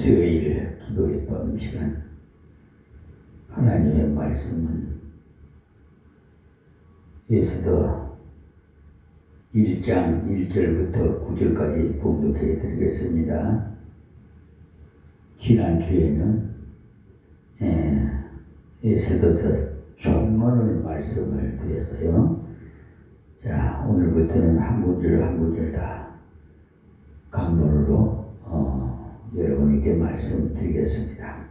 수요일 기도의 밤 시간 하나님의 말씀은 에스더 1장 1절부터 9절까지 봉독해 드리겠습니다. 지난주에는 에스더서 전문을 말씀을 드렸어요. 자, 오늘부터는 한 구절 한 구절 다 강론으로 여러분에게 말씀드리겠습니다.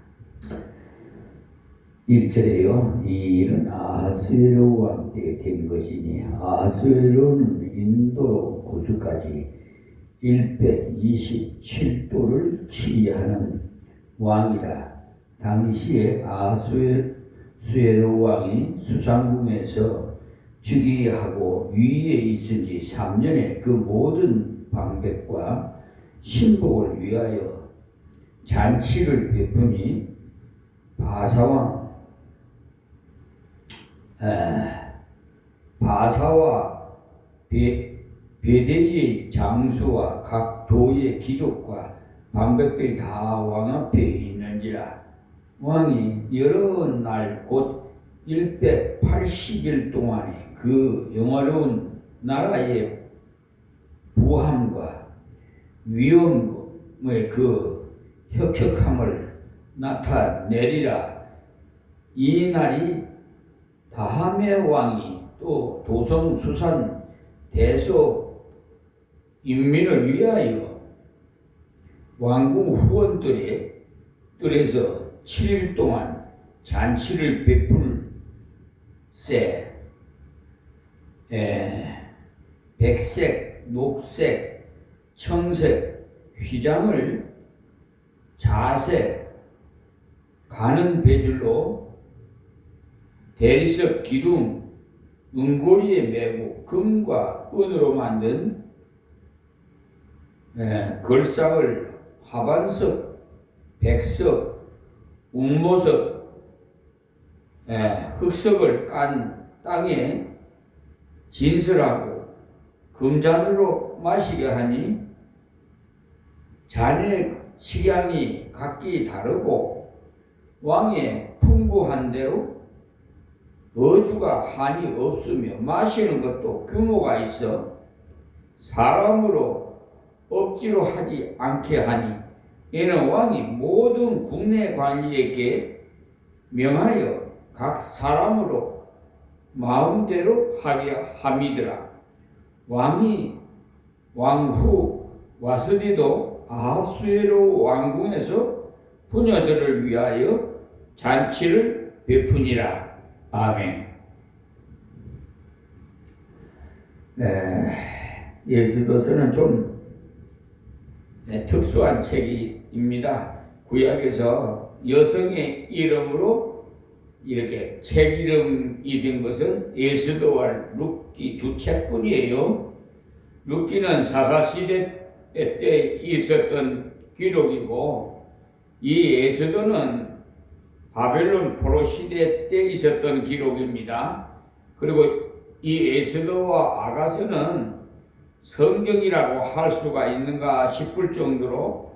1절에요. 이 일은 아하수에로 왕 때 된 것이니 아하수에로는 인도로 구수까지 127도를 치리하는 왕이라. 당시에 아하수에로 왕이 수상궁에서 즉위하고 위에 있은 지 3년에 그 모든 방백과 신복을 위하여 잔치를 베푸니 바사와 베델리의 장수와 각 도의 귀족과 방백들이 다 왕 앞에 있는지라. 왕이 여러 날 곧 180일 동안에 그 영화로운 나라의 부함과 위엄의 그 혁혁함을 나타내리라. 이 날이 다함의 왕이 또 도성 수산 대소 인민을 위하여 왕궁 후원들의 뜰에서 7일 동안 잔치를 베풀세. 백색, 녹색, 청색, 휘장을 자색, 가는 배줄로 대리석 기둥, 은고리에 매고 금과 은으로 만든 걸상을 화반석, 백석, 웅모석, 흑석을 깐 땅에 진설하고 금잔으로 마시게 하니 잔의 식양이 각기 다르고 왕의 풍부한 대로 어주가 한이 없으며 마시는 것도 규모가 있어 사람으로 억지로 하지 않게 하니 이는 왕이 모든 국내 관리에게 명하여 각 사람으로 마음대로 하게 함이더라. 왕후 와스디도 아하수에로 왕궁에서 부녀들을 위하여 잔치를 베푸니라. 아멘. 에스더서는 좀 특수한 책입니다. 구약에서 여성의 이름으로 이렇게 책 이름이 된 것은 에스더와 룻기 두 책뿐이에요. 룻기는 사사시대 때 있었던 기록이고 이 에스더는 바벨론 포로 시대 때 있었던 기록입니다. 그리고 이 에스더와 아가서는 성경이라고 할 수가 있는가 싶을 정도로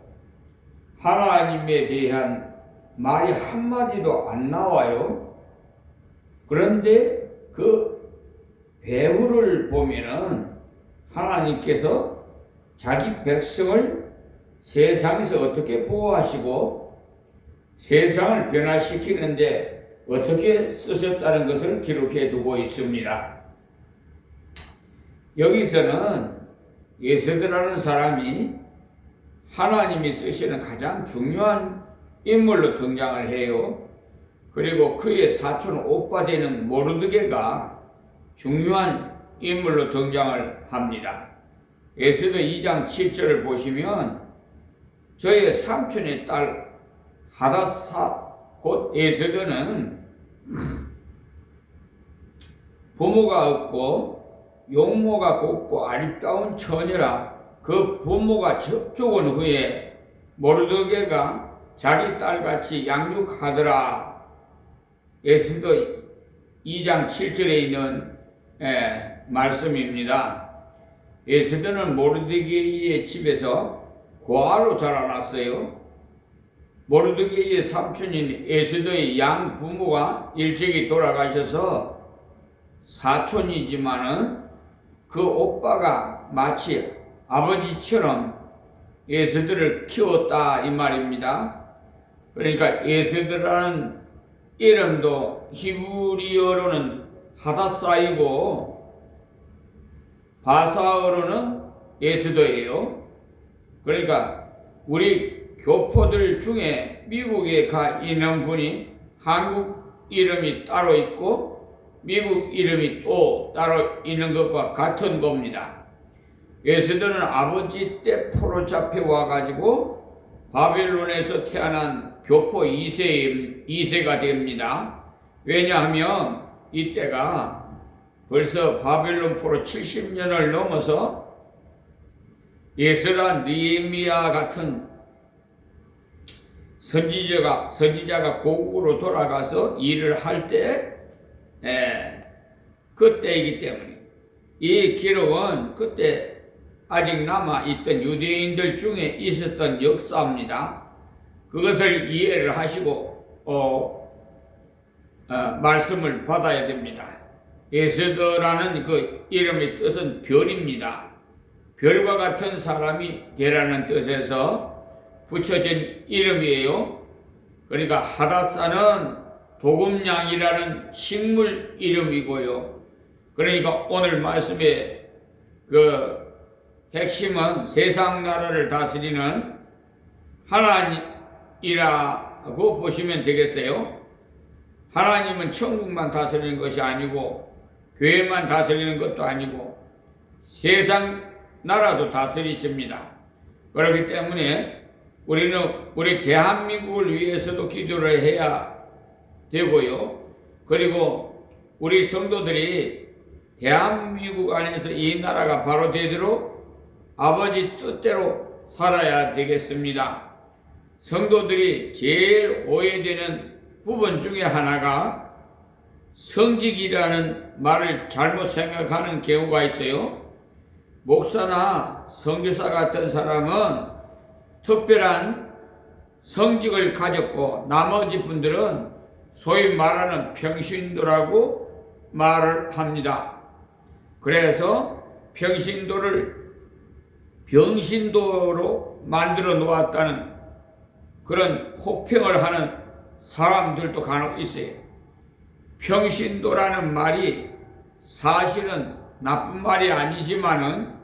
하나님에 대한 말이 한마디도 안 나와요. 그런데 그 배후를 보면은 하나님께서 자기 백성을 세상에서 어떻게 보호하시고 세상을 변화시키는데 어떻게 쓰셨다는 것을 기록해 두고 있습니다. 여기서는 에스더라는 사람이 하나님이 쓰시는 가장 중요한 인물로 등장을 해요. 그리고 그의 사촌 오빠 되는 모르드게가 중요한 인물로 등장을 합니다. 에스더 2장 7절을 보시면 저의 삼촌의 딸 하다사 곧 에스더는 부모가 없고 용모가 곱고 아리따운 처녀라. 그 부모가 죽은 후에 모르드게가 자기 딸같이 양육하더라. 에스더 2장 7절에 있는 말씀입니다. 에스더는 모르드게의 집에서 고아로 자라났어요. 모르드게의 삼촌인 에스더의 양 부모가 일찍이 돌아가셔서 사촌이지만은 그 오빠가 마치 아버지처럼 에스더를 키웠다 이 말입니다. 그러니까 에스더라는 이름도 히브리어로는 하닷사이고 바사어로는 에스더예요. 그러니까 우리 교포들 중에 미국에 가 있는 분이 한국 이름이 따로 있고 미국 이름이 또 따로 있는 것과 같은 겁니다. 에스더는 아버지 때 포로 잡혀와 가지고 바벨론에서 태어난 교포 2세가 됩니다. 왜냐하면 이때가 벌써 바벨론 포로 70년을 넘어서 에스라, 느헤미야 같은 선지자가 고국으로 돌아가서 일을 할 때 그때이기 때문에 이 기록은 그때 아직 남아있던 유대인들 중에 있었던 역사입니다. 그것을 이해를 하시고 말씀을 받아야 됩니다. 에스더라는 그 이름의 뜻은 별입니다. 별과 같은 사람이 되라는 뜻에서 붙여진 이름이에요. 그러니까 하닷사는 도금냥이라는 식물 이름이고요. 그러니까 오늘 말씀의 그 핵심은 세상 나라를 다스리는 하나님이라고 보시면 되겠어요. 하나님은 천국만 다스리는 것이 아니고 교회만 다스리는 것도 아니고 세상 나라도 다스리십니다. 그렇기 때문에 우리는 우리 대한민국을 위해서도 기도를 해야 되고요. 그리고 우리 성도들이 대한민국 안에서 이 나라가 바로 되도록 아버지 뜻대로 살아야 되겠습니다. 성도들이 제일 오해되는 부분 중에 하나가 성직이라는 말을 잘못 생각하는 경우가 있어요. 목사나 선교사 같은 사람은 특별한 성직을 가졌고 나머지 분들은 소위 말하는 평신도라고 말을 합니다. 그래서 평신도를 병신도로 만들어 놓았다는 그런 혹평을 하는 사람들도 간혹 있어요. 평신도라는 말이 사실은 나쁜 말이 아니지만은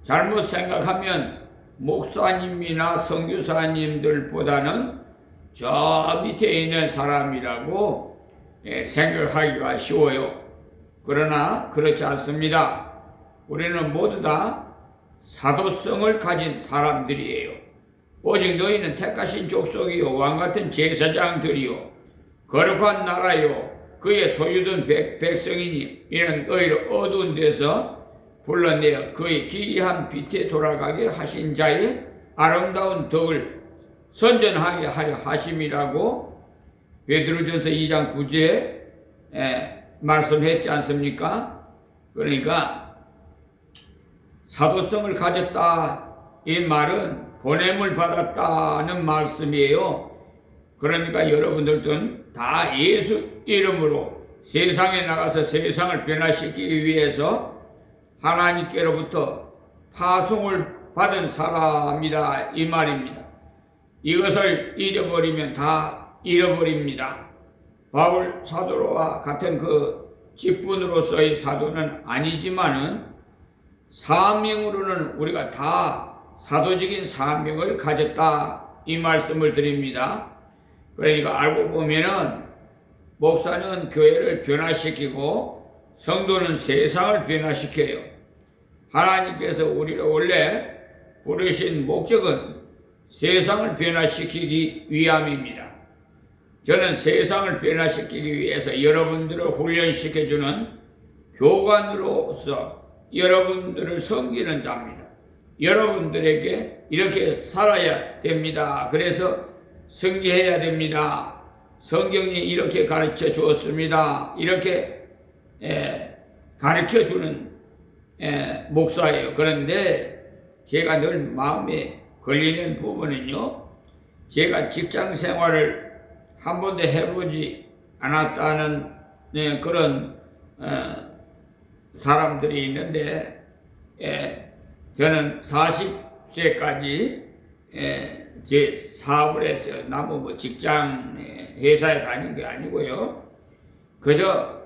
잘못 생각하면 목사님이나 선교사님들보다는 저 밑에 있는 사람이라고 생각하기가 쉬워요. 그러나 그렇지 않습니다. 우리는 모두 다 사도성을 가진 사람들이에요. 오직 너희는 택하신 족속이요 왕같은 제사장들이요 거룩한 나라요 그의 소유된 백성이니 이는 너희를 어두운 데서 불러내어 그의 기이한 빛에 돌아가게 하신 자의 아름다운 덕을 선전하게 하려 하심이라고 베드로전서 2장 9절에 말씀했지 않습니까? 그러니까 사도성을 가졌다 이 말은 보냄을 받았다는 말씀이에요. 그러니까 여러분들은 다 예수 이름으로 세상에 나가서 세상을 변화시키기 위해서 하나님께로부터 파송을 받은 사람이다 이 말입니다. 이것을 잊어버리면 다 잃어버립니다. 바울 사도와 같은 그 직분으로서의 사도는 아니지만은 사명으로는 우리가 다 사도적인 사명을 가졌다 이 말씀을 드립니다. 그러니까 알고 보면은 목사는 교회를 변화시키고 성도는 세상을 변화시켜요. 하나님께서 우리를 원래 부르신 목적은 세상을 변화시키기 위함입니다. 저는 세상을 변화시키기 위해서 여러분들을 훈련시켜주는 교관으로서 여러분들을 섬기는 자입니다. 여러분들에게 이렇게 살아야 됩니다. 그래서 승리해야 됩니다. 성경이 이렇게 가르쳐 주었습니다. 이렇게 가르쳐 주는 목사예요. 그런데 제가 늘 마음에 걸리는 부분은요. 제가 직장 생활을 한 번도 해보지 않았다는 그런 사람들이 있는데, 저는 40세까지 제 사업을 했어요. 나무 뭐 직장 회사에 다닌 게 아니고요. 그저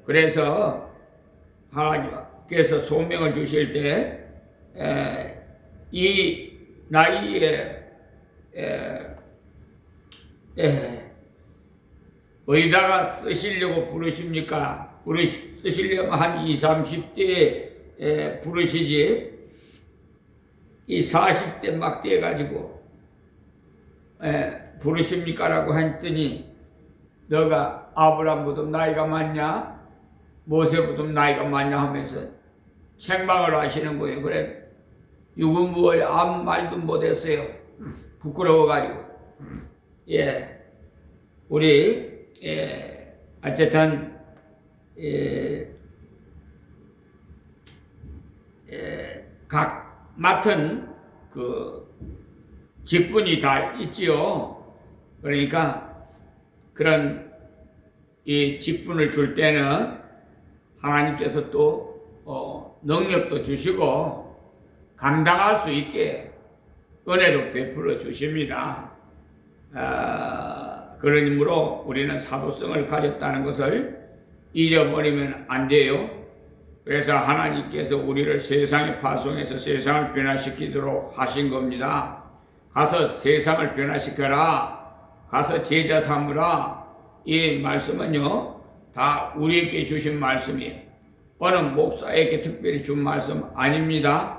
그래서 하나님께서 소명을 주실 때 이 나이에 어디다가 쓰시려고 부르십니까? 쓰시려면 한 20, 30대에 부르시지, 이 40대 막 돼가지고 부르십니까? 라고 했더니, 너가 아브라함보다 나이가 많냐? 모세보다 나이가 많냐? 하면서 책망을 하시는 거예요. 그래, 이건 뭐야? 아무 말도 못했어요. 부끄러워가지고. 우리 어쨌든 각 맡은 그 직분이 다 있지요. 그러니까 그런 이 직분을 줄 때는 하나님께서 또 능력도 주시고 감당할 수 있게 은혜도 베풀어 주십니다. 그러므로 우리는 사도성을 가졌다는 것을 잊어버리면 안 돼요. 그래서 하나님께서 우리를 세상에 파송해서 세상을 변화시키도록 하신 겁니다. 가서 세상을 변화시켜라. 가서 제자 삼으라. 이 말씀은요, 다 우리에게 주신 말씀이에요. 어느 목사에게 특별히 준 말씀 아닙니다.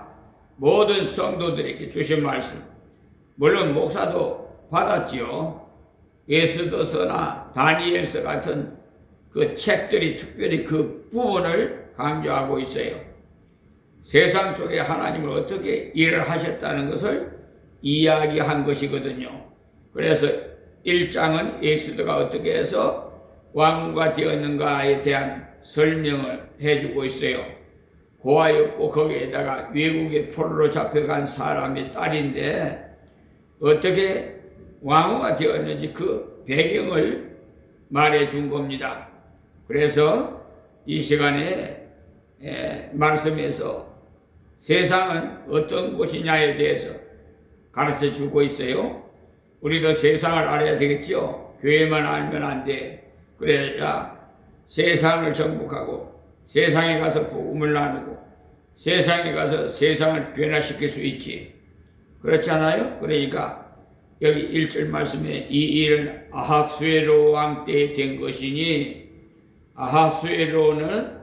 모든 성도들에게 주신 말씀. 물론 목사도 받았지요. 에스더서나 다니엘서 같은 그 책들이 특별히 그 부분을 강조하고 있어요. 세상 속에 하나님을 어떻게 일을 하셨다는 것을 이야기한 것이거든요. 그래서 1장은 에스더가 어떻게 해서 왕후가 되었는가에 대한 설명을 해주고 있어요. 고아였고 거기에다가 외국에 포로로 잡혀간 사람의 딸인데 어떻게 왕후가 되었는지 그 배경을 말해준 겁니다. 그래서 이 시간에 말씀에서 세상은 어떤 곳이냐에 대해서 가르쳐 주고 있어요. 우리도 세상을 알아야 되겠죠. 교회만 알면 안 돼. 그래야 세상을 정복하고 세상에 가서 복음을 나누고 세상에 가서 세상을 변화시킬 수 있지. 그렇잖아요. 그러니까 여기 1절 말씀에 이 일은 아하수에로 왕 때에 된 것이니, 아하수에로는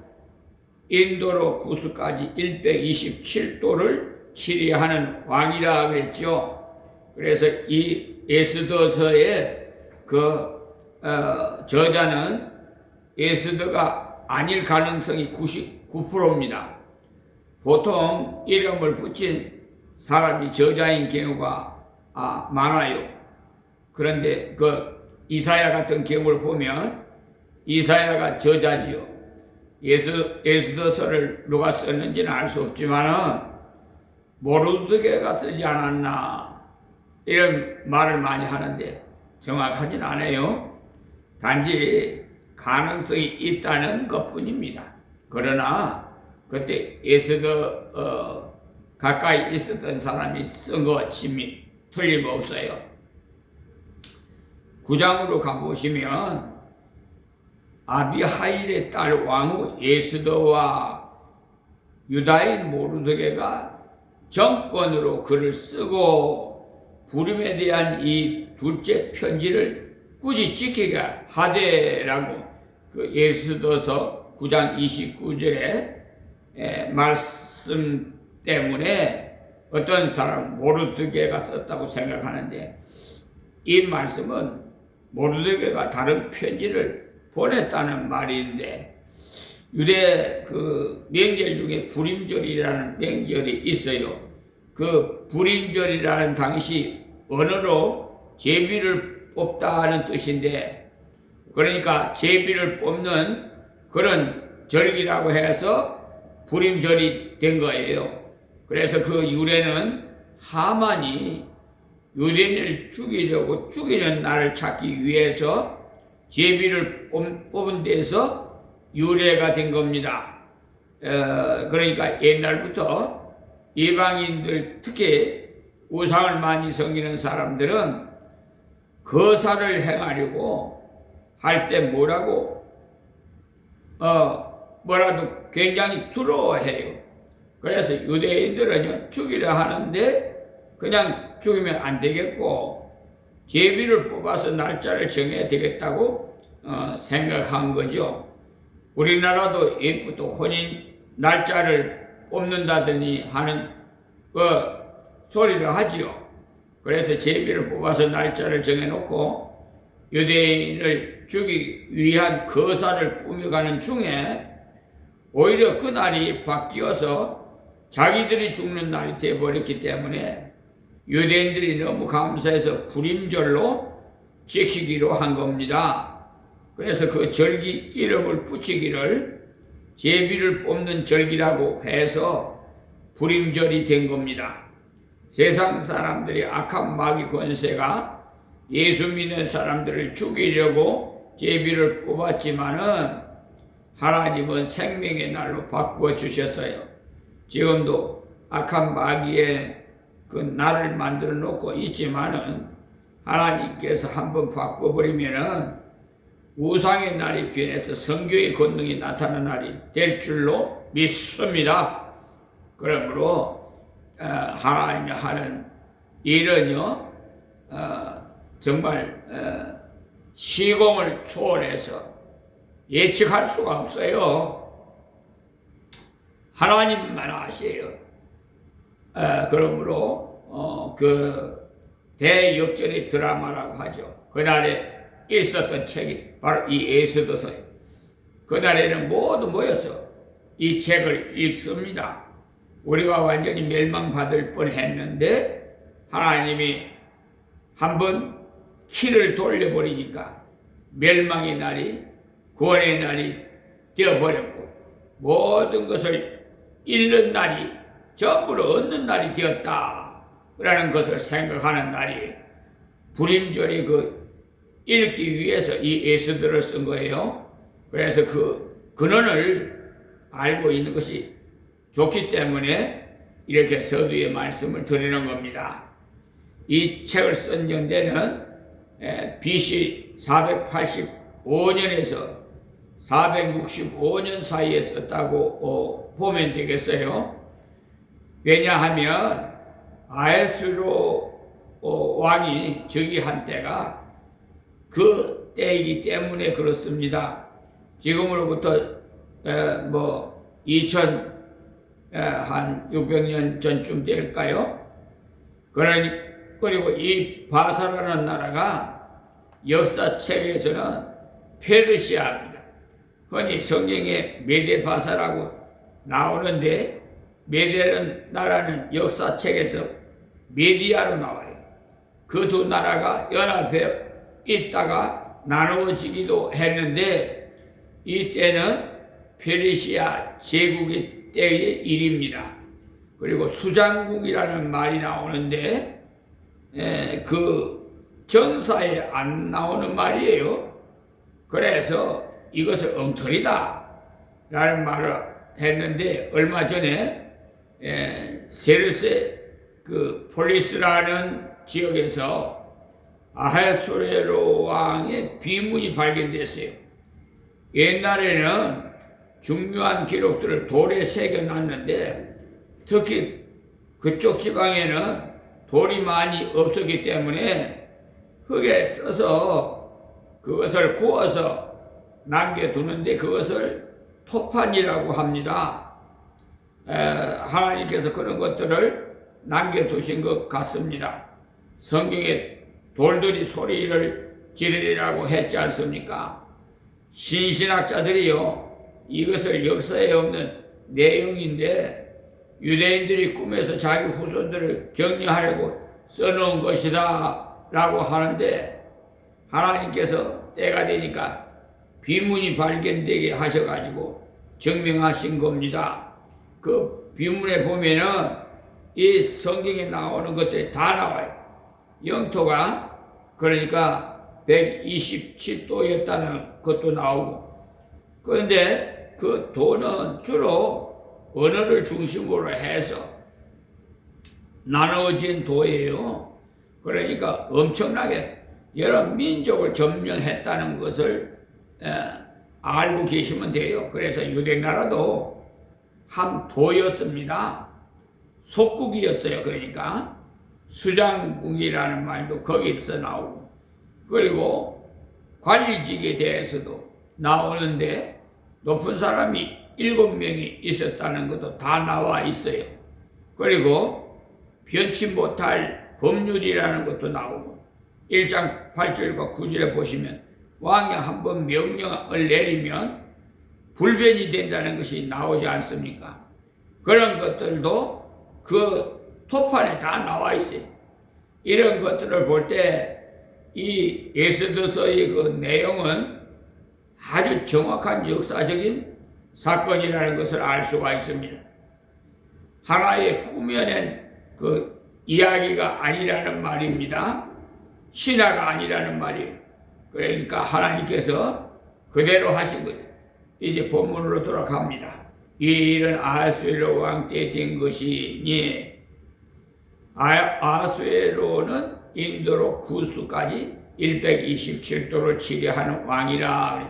인도로 구스까지 127도를 치리하는 왕이라 그랬죠. 그래서 이 에스더서의 저자는 에스더가 아닐 가능성이 99%입니다. 보통 이름을 붙인 사람이 저자인 경우가 많아요. 그런데 그 이사야 같은 경우를 보면 이사야가 저자지요. 에스더서를 누가 썼는지는 알 수 없지만 모르드게가 쓰지 않았나 이런 말을 많이 하는데 정확하진 않아요. 단지 가능성이 있다는 것뿐입니다. 그러나 그때 에스더 가까이 있었던 사람이 쓴 것이 틀림없어요. 9장으로 가보시면 아비하일의 딸 왕후 에스더와 유다인 모르드게가 정권으로 글을 쓰고 부림에 대한 이 둘째 편지를 굳이 지키게 하되라고 그 에스더서 9장 29절에 말씀 때문에 어떤 사람 모르드게가 썼다고 생각하는데, 이 말씀은 모르드게가 다른 편지를 보냈다는 말인데, 유대 그 명절 중에 불임절이라는 명절이 있어요. 그 불임절이라는 당시 언어로 제비를 뽑다는 뜻인데, 그러니까 제비를 뽑는 그런 절기라고 해서 불임절이 된 거예요. 그래서 그 유래는 하만이 유대인을 죽이려고 죽이는 날을 찾기 위해서 제비를 뽑은 데서 유래가 된 겁니다. 그러니까 옛날부터 이방인들, 특히 우상을 많이 섬기는 사람들은 거사를 행하려고 할 때 뭐라도 굉장히 두려워해요. 그래서 유대인들은요, 죽이려 하는데 그냥 죽이면 안 되겠고 제비를 뽑아서 날짜를 정해야 되겠다고 생각한 거죠. 우리나라도 옛부터 혼인 날짜를 뽑는다더니 하는 소리를 하지요. 그래서 제비를 뽑아서 날짜를 정해놓고 유대인을 죽이기 위한 거사를 꾸며가는 중에 오히려 그 날이 바뀌어서 자기들이 죽는 날이 되어버렸기 때문에 유대인들이 너무 감사해서 불임절로 지키기로 한 겁니다. 그래서 그 절기 이름을 붙이기를 제비를 뽑는 절기라고 해서 불임절이 된 겁니다. 세상 사람들이 악한 마귀 권세가 예수 믿는 사람들을 죽이려고 제비를 뽑았지만은 하나님은 생명의 날로 바꾸어 주셨어요. 지금도 악한 마귀의 그 날을 만들어 놓고 있지만은 하나님께서 한번 바꿔버리면은 우상의 날이 변해서 성교의 권능이 나타나는 날이 될 줄로 믿습니다. 그러므로 하나님이 하는 일은요 정말 시공을 초월해서 예측할 수가 없어요. 하나님만 아세요. 그러므로 그 대역전의 드라마라고 하죠. 그날에 있었던 책이 바로 이 에스더서예요. 그날에는 모두 모여서 이 책을 읽습니다. 우리가 완전히 멸망받을 뻔했는데 하나님이 한번 키를 돌려버리니까 멸망의 날이 구원의 날이 되어버렸고 모든 것을 잃는 날이 전부를 얻는 날이 되었다 라는 것을 생각하는 날이 불임절이 읽기 위해서 이 에스더를 쓴 거예요. 그래서 그 근원을 알고 있는 것이 좋기 때문에 이렇게 서두의 말씀을 드리는 겁니다. 이 책을 쓴 연대는 BC 485년에서 465년 사이에 썼다고 보면 되겠어요. 왜냐하면 아하수에로 왕이 즉위한 때가 그 때이기 때문에 그렇습니다. 지금으로부터 2600년 전쯤 될까요? 그리고 이 바사라는 나라가 역사책에서는 페르시아입니다. 흔히 성경에 메데바사라고 나오는데 메데는 나라는 역사책에서 메디아로 나와요. 그 두 나라가 연합해 있다가 나누어지기도 했는데 이때는 페르시아 제국의 때의 일입니다. 그리고 수장국이라는 말이 나오는데 그 정사에 안 나오는 말이에요. 그래서 이것을 엉터리다 라는 말을 했는데 얼마 전에 세르세 그 폴리스라는 지역에서 아하수에로 왕의 비문이 발견됐어요. 옛날에는 중요한 기록들을 돌에 새겨놨는데 특히 그쪽 지방에는 돌이 많이 없었기 때문에 흙에 써서 그것을 구워서 남겨두는데 그것을 토판이라고 합니다. 하나님께서 그런 것들을 남겨두신 것 같습니다. 성경에 돌들이 소리를 지르리라고 했지 않습니까? 신신학자들이요 이것을 역사에 없는 내용인데 유대인들이 꿈에서 자기 후손들을 격려하려고 써놓은 것이다 라고 하는데 하나님께서 때가 되니까 비문이 발견되게 하셔가지고 증명하신 겁니다. 그 비문에 보면은 이 성경에 나오는 것들이 다 나와요. 영토가 그러니까 127도였다는 것도 나오고, 그런데 그 도는 주로 언어를 중심으로 해서 나누어진 도예요. 그러니까 엄청나게 여러 민족을 점령했다는 것을 알고 계시면 돼요. 그래서 유대 나라도 한 도였습니다. 속국이었어요. 그러니까 수장국이라는 말도 거기서 나오고, 그리고 관리직에 대해서도 나오는데 높은 사람이 7명이 있었다는 것도 다 나와 있어요. 그리고 변치 못할 법률이라는 것도 나오고, 1장 8절과 9절에 보시면 왕이 한번 명령을 내리면 불변이 된다는 것이 나오지 않습니까? 그런 것들도 그 토판에 다 나와 있어요. 이런 것들을 볼 때 이 에스더서의 그 내용은 아주 정확한 역사적인 사건이라는 것을 알 수가 있습니다. 하나의 꾸며낸 그 이야기가 아니라는 말입니다. 신화가 아니라는 말이에요. 그러니까 하나님께서 그대로 하신 거죠. 이제 본문으로 돌아갑니다. 이 일은 아하수에로 왕 때 된 것이니, 아하수에로는 인도로 구수까지 127도를 치려하는 왕이라.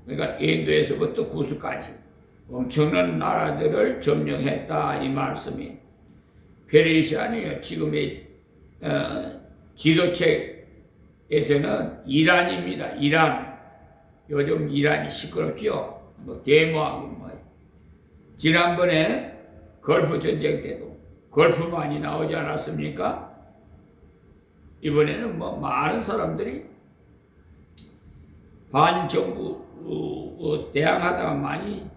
그러니까 인도에서부터 구수까지 엄청난 나라들을 점령했다 이 말씀이. 페르시아는요, 지금의 지도책에서는 이란입니다. 이란. 요즘 이란이 시끄럽죠. 뭐 데모하고 뭐. 지난번에 걸프 전쟁 때도 걸프만이 나오지 않았습니까? 이번에는 뭐 많은 사람들이 반정부 대항하다가 많이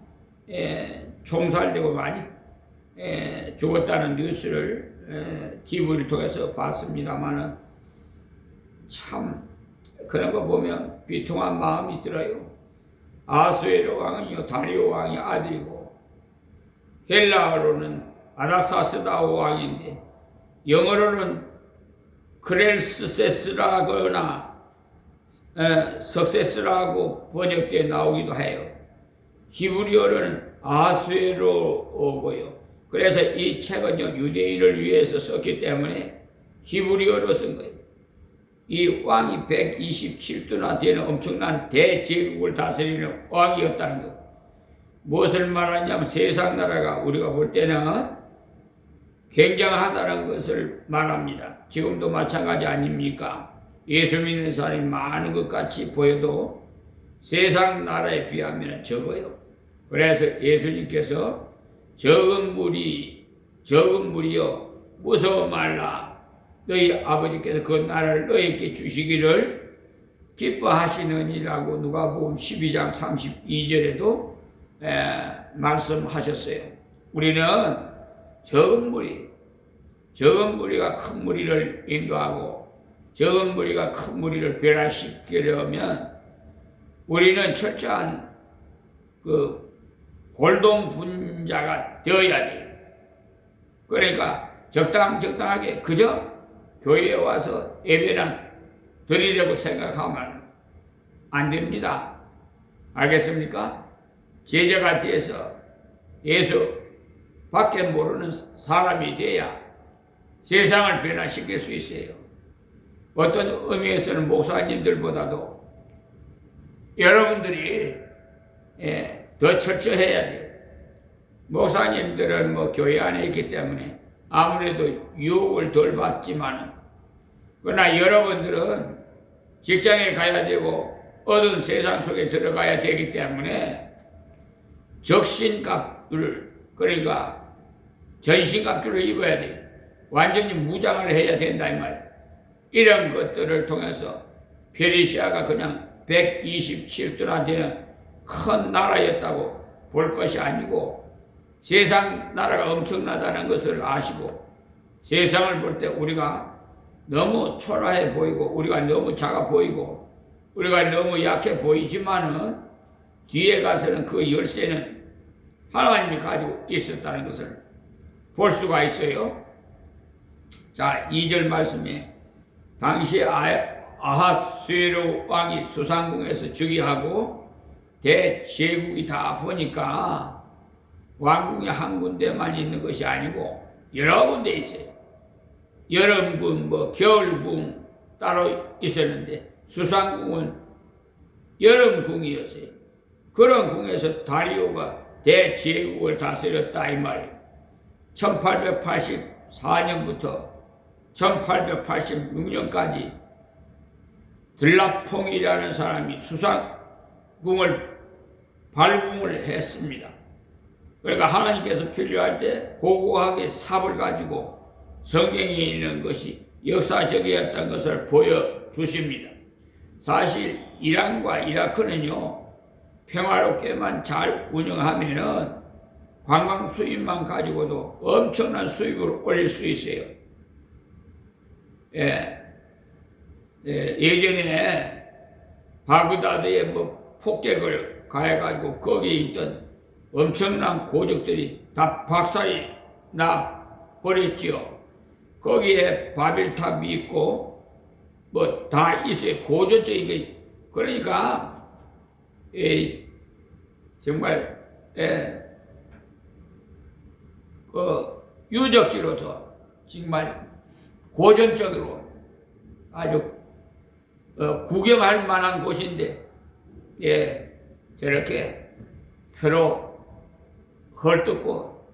총살되고 많이 죽었다는 뉴스를 TV를 통해서 봤습니다만은, 참 그런 거 보면 비통한 마음이 들어요. 아하수에로 왕은요, 다리오 왕의 아들이고, 헬라어로는 아닥사스다 왕인데 영어로는 크렐스세스라거나 석세스라고 번역되어 나오기도 해요. 히브리어는 아하수에로고요. 그래서 이 책은요, 유대인을 위해서 썼기 때문에 히브리어로 쓴 거예요. 이 왕이 127도나 되는 엄청난 대제국을 다스리는 왕이었다는 것. 무엇을 말하냐면 세상 나라가 우리가 볼 때는 굉장하다는 것을 말합니다. 지금도 마찬가지 아닙니까? 예수 믿는 사람이 많은 것 같이 보여도 세상 나라에 비하면 적어요. 그래서 예수님께서 적은 무리여 무서워 말라. 너희 아버지께서 그 나라를 너희에게 주시기를 기뻐하시느니라고 누가복음 12장 32절에도 말씀하셨어요. 우리는 적은 무리가 큰 무리를 인도하고, 적은 무리가 큰 무리를 변화시키려면 우리는 철저한 그 골동분자가 되어야 돼요. 그러니까 적당하게 그저 교회에 와서 예배나 드리려고 생각하면 안 됩니다. 알겠습니까? 제자가 돼서 예수 밖에 모르는 사람이 돼야 세상을 변화시킬 수 있어요. 어떤 의미에서는 목사님들보다도 여러분들이 더 철저해야 돼요. 목사님들은 뭐 교회 안에 있기 때문에 아무래도 유혹을 덜 받지만, 그러나 여러분들은 직장에 가야 되고 어두운 세상 속에 들어가야 되기 때문에 적신갑주를, 그러니까 전신갑주를 입어야 돼요. 완전히 무장을 해야 된다 이 말. 이런 것들을 통해서 페르시아가 그냥 127도나 되는 큰 나라였다고 볼 것이 아니고, 세상 나라가 엄청나다는 것을 아시고, 세상을 볼 때 우리가 너무 초라해 보이고, 우리가 너무 작아 보이고, 우리가 너무 약해 보이지만은 뒤에 가서는 그 열쇠는 하나님이 가지고 있었다는 것을 볼 수가 있어요. 자, 2절 말씀에 당시 아하수에로 왕이 수상궁에서 즉위하고 대제국이 다 보니까 왕궁이 한 군데만 있는 것이 아니고 여러 군데 있어요. 여름궁, 겨울궁 따로 있었는데 수상궁은 여름궁이었어요. 그런 궁에서 다리오가 대제국을 다스렸다 이 말이에요. 1884년부터 1886년까지 들라퐁이라는 사람이 수상궁을 발궁을 했습니다. 그러니까 하나님께서 필요할 때 고고하게 삽을 가지고 성경에 있는 것이 역사적이었던 것을 보여주십니다. 사실 이란과 이라크는요, 평화롭게만 잘 운영하면은 관광 수입만 가지고도 엄청난 수입을 올릴 수 있어요. 예전에 바그다드에 폭격을 가해가지고 거기에 있던 엄청난 고족들이 다 박살이 나 버렸지요. 거기에 바벨탑이 있고 다 있어요. 고전적인. 그러니까 정말 유적지로서 정말 고전적으로 아주 구경할 만한 곳인데 저렇게 서로 헐뜯고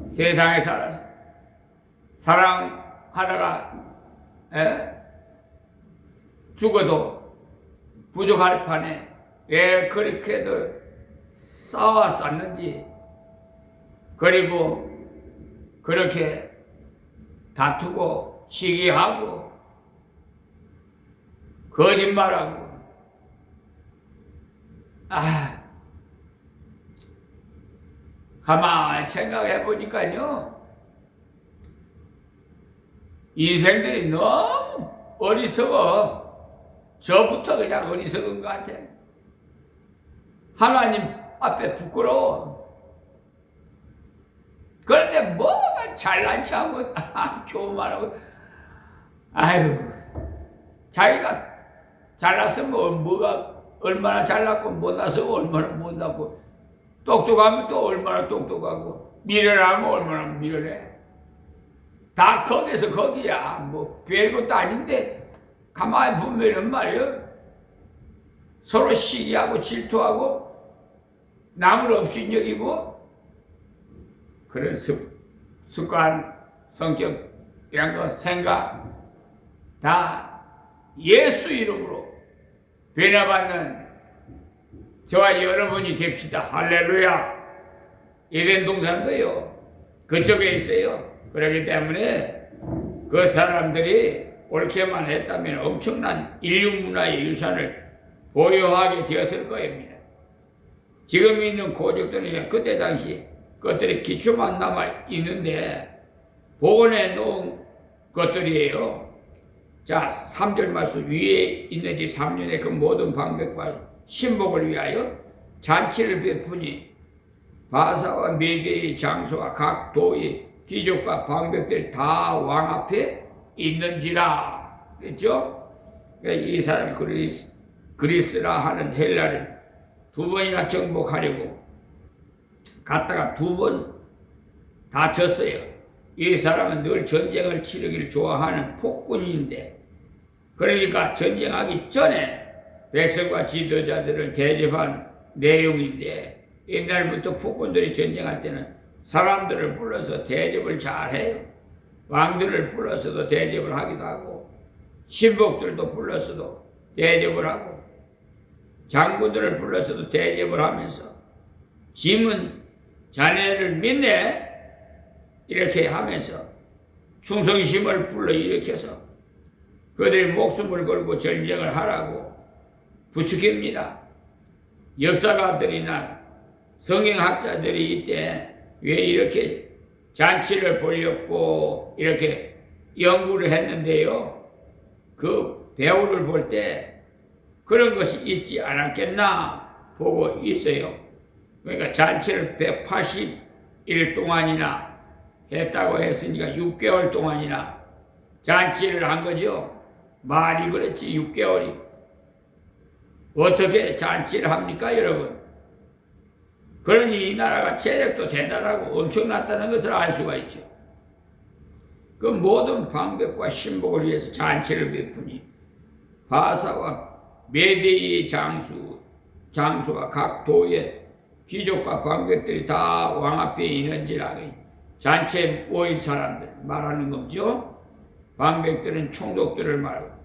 세상에 사랑하다가 죽어도 부족할 판에 왜 그렇게들 싸웠었는지, 그리고 그렇게 다투고 시기하고 거짓말하고 가만히 생각해 보니까요, 인생들이 너무 어리석어. 저부터 그냥 어리석은 것 같아. 하나님 앞에 부끄러워. 그런데 뭐가 잘난 척하고 교만하고, 아유, 자기가 잘났으면 뭐가 얼마나 잘났고, 못났으면 얼마나 못났고, 똑똑하면 또 얼마나 똑똑하고, 미련하면 얼마나 미련해. 다 거기서 거기야. 별것도 아닌데 가만히 보면은 말이야, 서로 시기하고 질투하고 남을 없이 여기고, 그런 습관, 성격, 이런 거 생각 다 예수 이름으로 변화받는 저와 여러분이 됩시다. 할렐루야. 에덴 동산도요, 그쪽에 있어요. 그렇기 때문에 그 사람들이 옳게만 했다면 엄청난 인류 문화의 유산을 보유하게 되었을 겁니다. 지금 있는 고족들은 그때 당시 것들이 기초만 남아 있는데 복원해 놓은 것들이에요. 자, 3절 말씀 위에 있는 지 3년의 그 모든 방백과 신복을 위하여 잔치를 베푸니 바사와 메대의 장소와 각 도의 귀족과 방백들이 다 왕 앞에 있는지라. 그렇죠? 이 사람이 그리스라 하는 헬라를 2번이나 정복하려고 갔다가 2번 다 졌어요. 이 사람은 늘 전쟁을 치르기를 좋아하는 폭군인데, 그러니까 전쟁하기 전에 백성과 지도자들을 대접한 내용인데, 옛날부터 폭군들이 전쟁할 때는 사람들을 불러서 대접을 잘해요. 왕들을 불러서도 대접을 하기도 하고, 신복들도 불러서도 대접을 하고, 장군들을 불러서도 대접을 하면서, 짐은 자네를 믿네? 이렇게 하면서 충성심을 불러일으켜서 그들이 목숨을 걸고 전쟁을 하라고 부추깁니다. 역사가들이나 성경학자들이 이때 왜 이렇게 잔치를 벌였고 이렇게 연구를 했는데요, 그 배우를 볼 때 그런 것이 있지 않았겠나 보고 있어요. 그러니까 잔치를 180일 동안이나 했다고 했으니까 6개월 동안이나 잔치를 한 거죠. 말이 그렇지 6개월이. 어떻게 잔치를 합니까 여러분? 그러니 이 나라가 체력도 대단하고 엄청났다는 것을 알 수가 있죠. 그 모든 방백과 신복을 위해서 잔치를 베푸니 바사와 메대의 장수와 각 도의 귀족과 방백들이 다 왕 앞에 있는지라. 잔치에 모인 사람들 말하는 거죠. 방백들은 총독들을 말하고.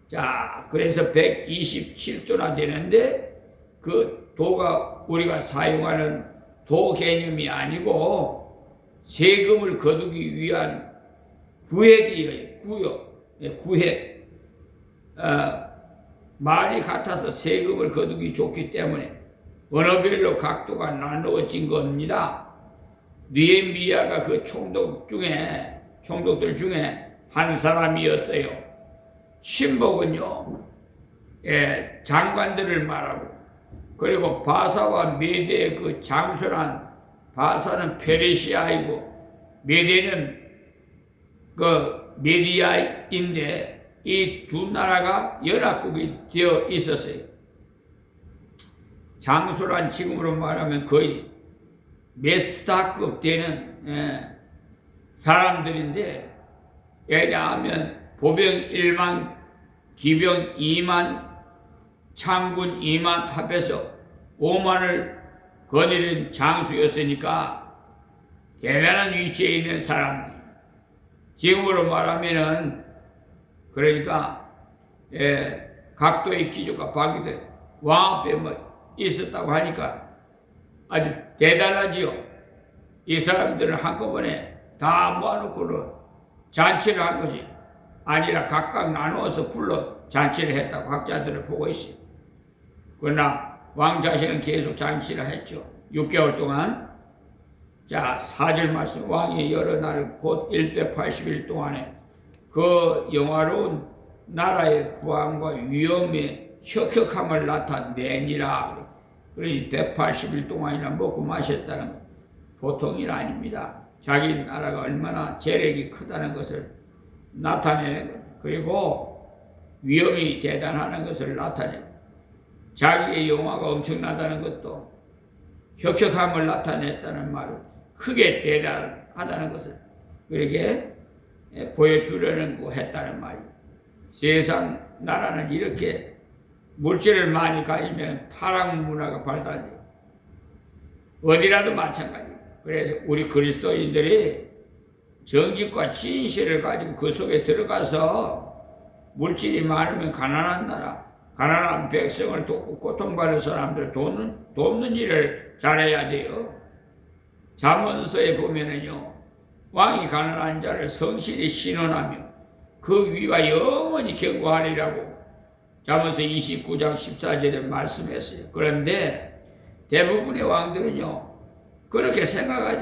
자, 그래서 127도나 되는데 그 도가 우리가 사용하는 도 개념이 아니고 세금을 거두기 위한 구획이에요. 구획. 말이 같아서 세금을 거두기 좋기 때문에 언어별로 각도가 나누어진 겁니다. 느헤미야가 그 총독들 중에 한 사람이었어요. 신복은요, 장관들을 말하고, 그리고 바사와 메대의 그 장수란, 바사는 페르시아이고 메대는 그 메디아인데 이 두 나라가 연합국이 되어 있었어요. 장수란 지금으로 말하면 거의 메스타급 되는 사람들인데, 왜냐하면 보병 1만, 기병 2만, 창군 2만 합해서 5만을 거느린 장수였으니까 대단한 위치에 있는 사람들. 지금으로 말하면은 그러니까 각도의 귀족과 방위들 왕 앞에 있었다고 하니까 아주 대단하지요. 이 사람들은 한꺼번에 다 모아놓고는 잔치를 한 것이 아니라 각각 나누어서 불러 잔치를 했다고 학자들은 보고 있어요. 그러나 왕 자신은 계속 잔치를 했죠. 6개월 동안. 자, 4절 말씀. 왕이 여러 날 곧 180일 동안에 그 영화로운 나라의 부왕과 위엄의 혁혁함을 나타내니라. 그러니 180일 동안이나 먹고 마셨다는 것 보통 일 아닙니다. 자기 나라가 얼마나 재력이 크다는 것을 나타내는 것, 그리고 위엄이 대단하는 것을 나타내는, 자기의 영화가 엄청나다는 것도 혁혁함을 나타냈다는 말을 크게 대단하다는 것을 그렇게 보여주려는 했다는 말이에요. 세상 나라는 이렇게 물질을 많이 가지면 타락 문화가 발달돼요. 어디라도 마찬가지예요. 그래서 우리 그리스도인들이 정직과 진실을 가지고 그 속에 들어가서 물질이 많으면 가난한 나라, 가난한 백성을 돕고 고통받는 사람들 돕는 일을 잘해야 돼요. 잠언서에 보면은요, 왕이 가난한 자를 성실히 신원하며 그 위가 영원히 견고하리라고 잠언서 29장 14절에 말씀했어요. 그런데 대부분의 왕들은요, 그렇게 생각하지